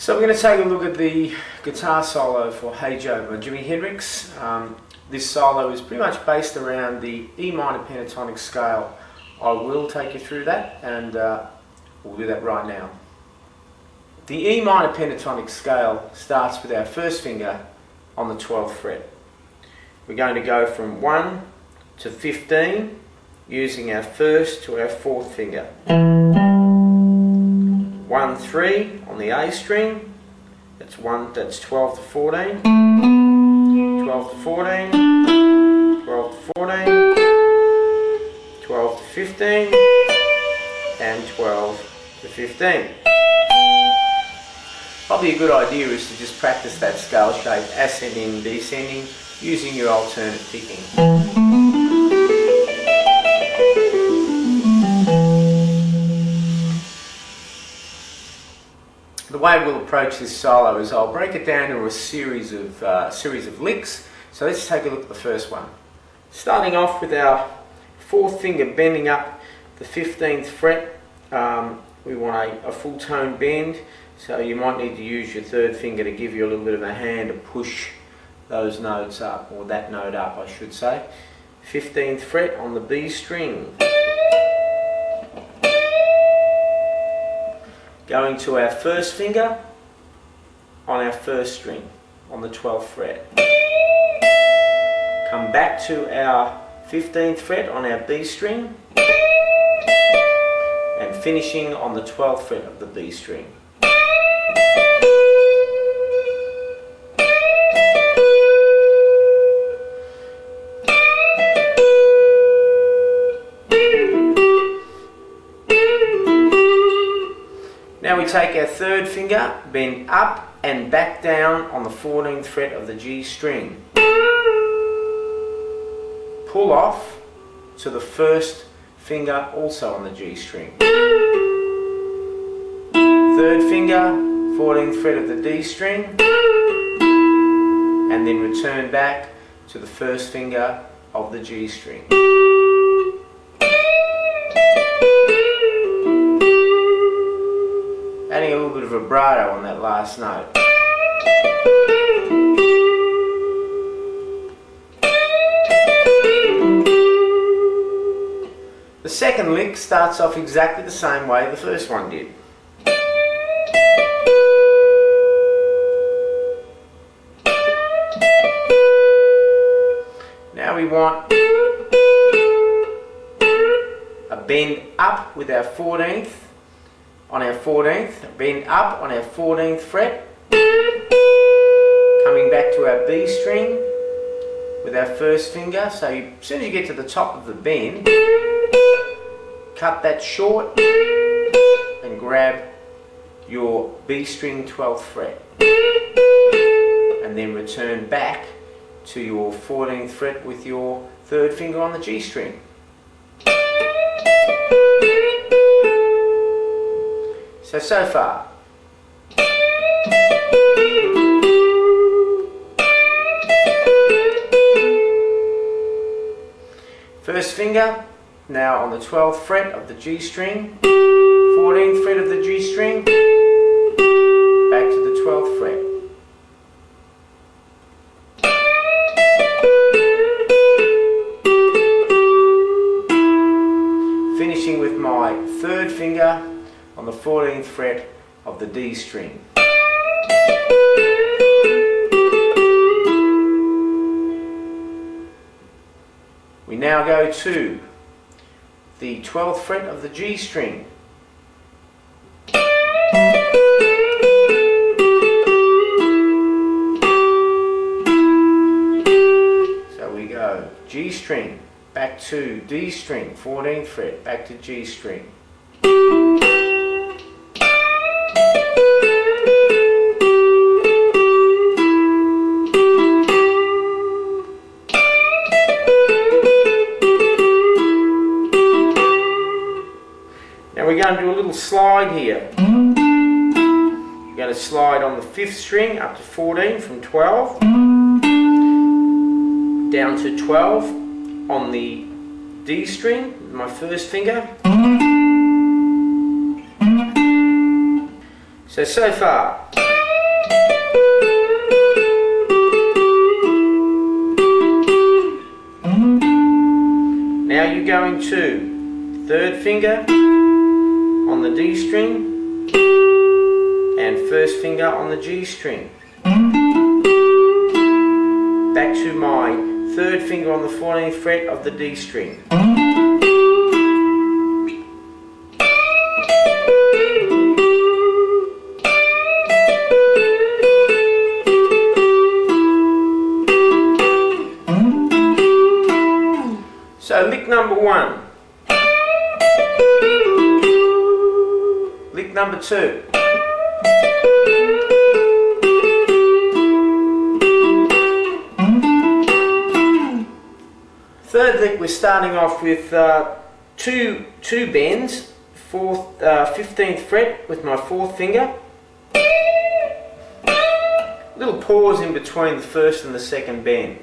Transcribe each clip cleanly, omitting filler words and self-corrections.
So we're going to take a look at the guitar solo for Hey Joe by Jimi Hendrix. This solo is pretty much based around the E minor pentatonic scale. I will take you through that, and we'll do that right now. The E minor pentatonic scale starts with our first finger on the 12th fret. We're going to go from 1 to 15 using our first to our fourth finger. 1, 3 on the A string, that's 12 to 14, 12 to 14, 12 to 14, 12 to 15, and 12 to 15. Probably a good idea is to just practice that scale shape, ascending, descending, using your alternate picking. The way we'll approach this solo is I'll break it down into a series of licks. So let's take a look at the first one. Starting off with our fourth finger bending up the 15th fret. We want a full tone bend, so you might need to use your third finger to give you a little bit of a hand to push those notes up, or that note up I should say. 15th fret on the B string. Going to our first finger on our first string on the 12th fret. Come back to our 15th fret on our B string and finishing on the 12th fret of the B string. Now we take our third finger, bend up and back down on the 14th fret of the G string. Pull off to the first finger also on the G string. Third finger, 14th fret of the D string, and then return back to the first finger of the G string. Adding a little bit of vibrato on that last note. The second lick starts off exactly the same way the first one did. Now we want a bend up with our 14th. On our 14th, bend up on our 14th fret, coming back to our B string with our first finger. So as soon as you get to the top of the bend, cut that short and grab your B string 12th fret, and then return back to your 14th fret with your third finger on the G string. So far. First finger, now on the 12th fret of the G string, 14th fret of the G string, back to the 12th fret. Finishing with my third finger on the 14th fret of the D string. We now go to the 12th fret of the G string. So we go G string, back to D string, 14th fret, back to G string. We're going to do a little slide here. You're going to slide on the 5th string up to 14 from 12, down to 12 on the D string with my first finger. So far. you're going to third finger on the D string and first finger on the G string. Back to my third finger on the 14th fret of the D string. So lick number 1, lick number 2, third lick we're starting off with two bends, 15th fret with my 4th finger, little pause in between the first and the second bend.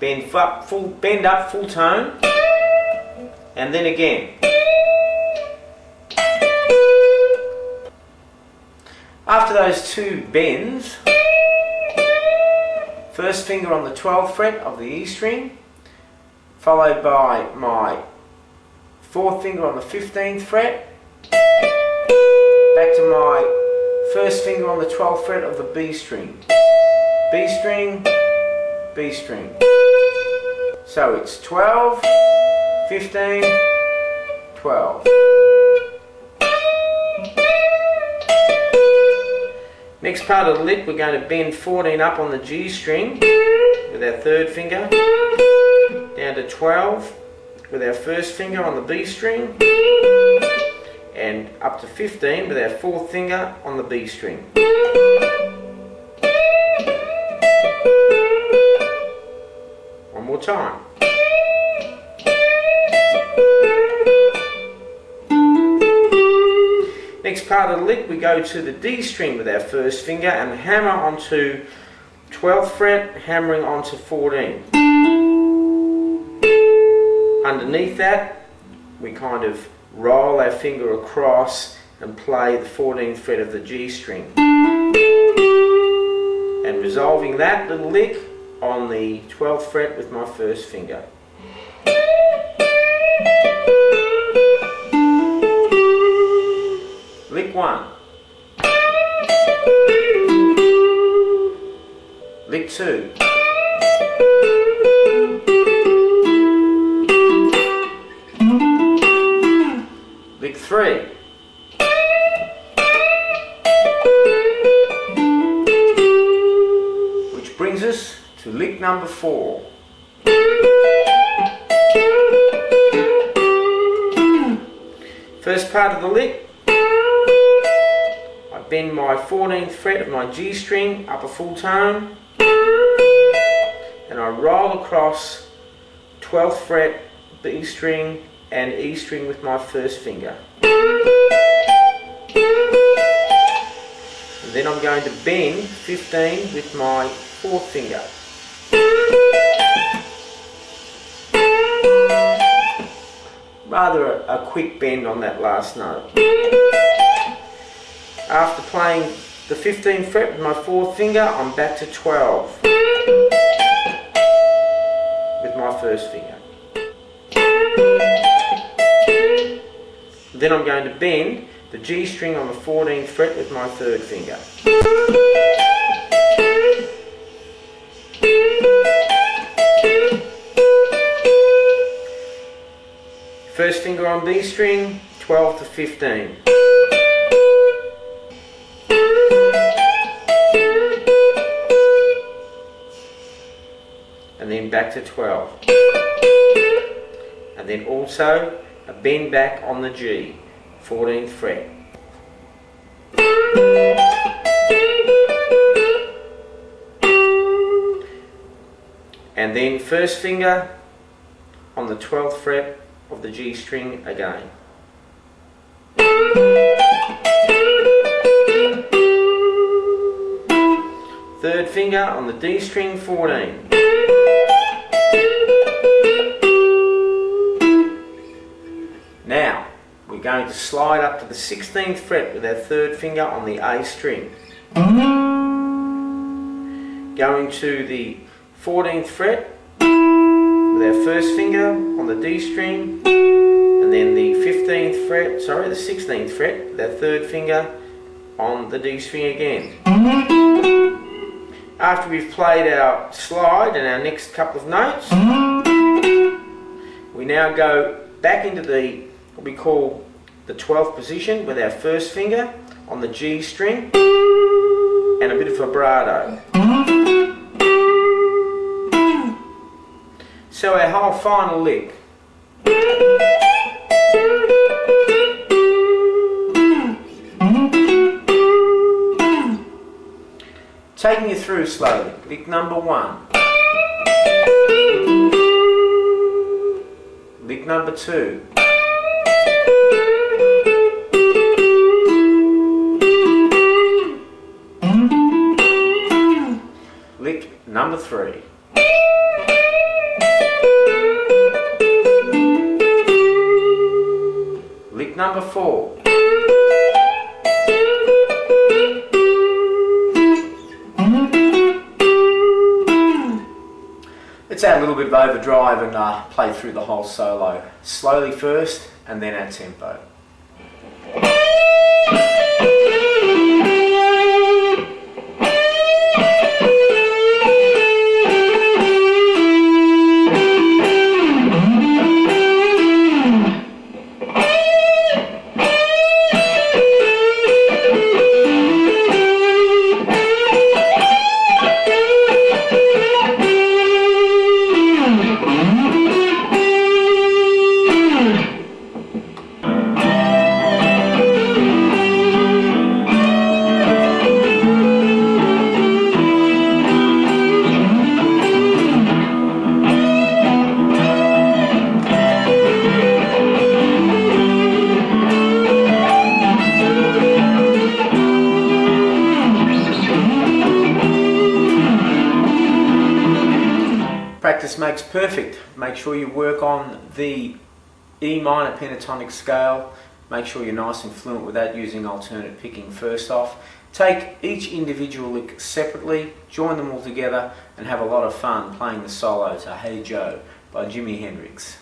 Bend up, full tone, and then again. After those 2 bends, first finger on the 12th fret of the E string, followed by my 4th finger on the 15th fret, back to my first finger on the 12th fret of the B string, B string, B string. So it's 12, 15, 12. Next part of the lick, we're going to bend 14 up on the G string with our third finger, down to 12 with our first finger on the B string, and up to 15 with our 4th finger on the B string. One more time. Next part of the lick, we go to the D string with our first finger and hammer onto 12th fret, hammering onto 14. Underneath that, we kind of roll our finger across and play the 14th fret of the G string. And resolving that little lick on the 12th fret with my first finger. Lick 1. Lick 2. Lick 3. Which brings us to lick number 4. First part of the lick, I bend my 14th fret of my G string up a full tone, and I roll across 12th fret, B string and E string with my first finger. And then I'm going to bend 15 with my 4th finger. Rather a quick bend on that last note. After playing the 15th fret with my 4th finger, I'm back to 12 with my first finger. Then I'm going to bend the G string on the 14th fret with my 3rd finger. First finger on B string, 12 to 15. And then back to 12. And then also a bend back on the G, 14th fret. And then first finger on the 12th fret of the G string again. Third finger on the D string, 14. Now we're going to slide up to the 16th fret with our 3rd finger on the A string. Going to the 14th fret with with our first finger on the D string, and then the 16th fret with our third finger on the D string again. After we've played our slide and our next couple of notes, we now go back into what we call the 12th position with our first finger on the G string and a bit of vibrato. So our whole final lick. Taking you through slowly. Lick number 1. Lick number 2. Lick number 3. Lick number 4. Let's add a little bit of overdrive and play through the whole solo. Slowly first and then at tempo. Practice makes perfect. Make sure you work on the E minor pentatonic scale. Make sure you're nice and fluent with that using alternate picking first off. Take each individual lick separately, join them all together and have a lot of fun playing the solo to Hey Joe by Jimi Hendrix.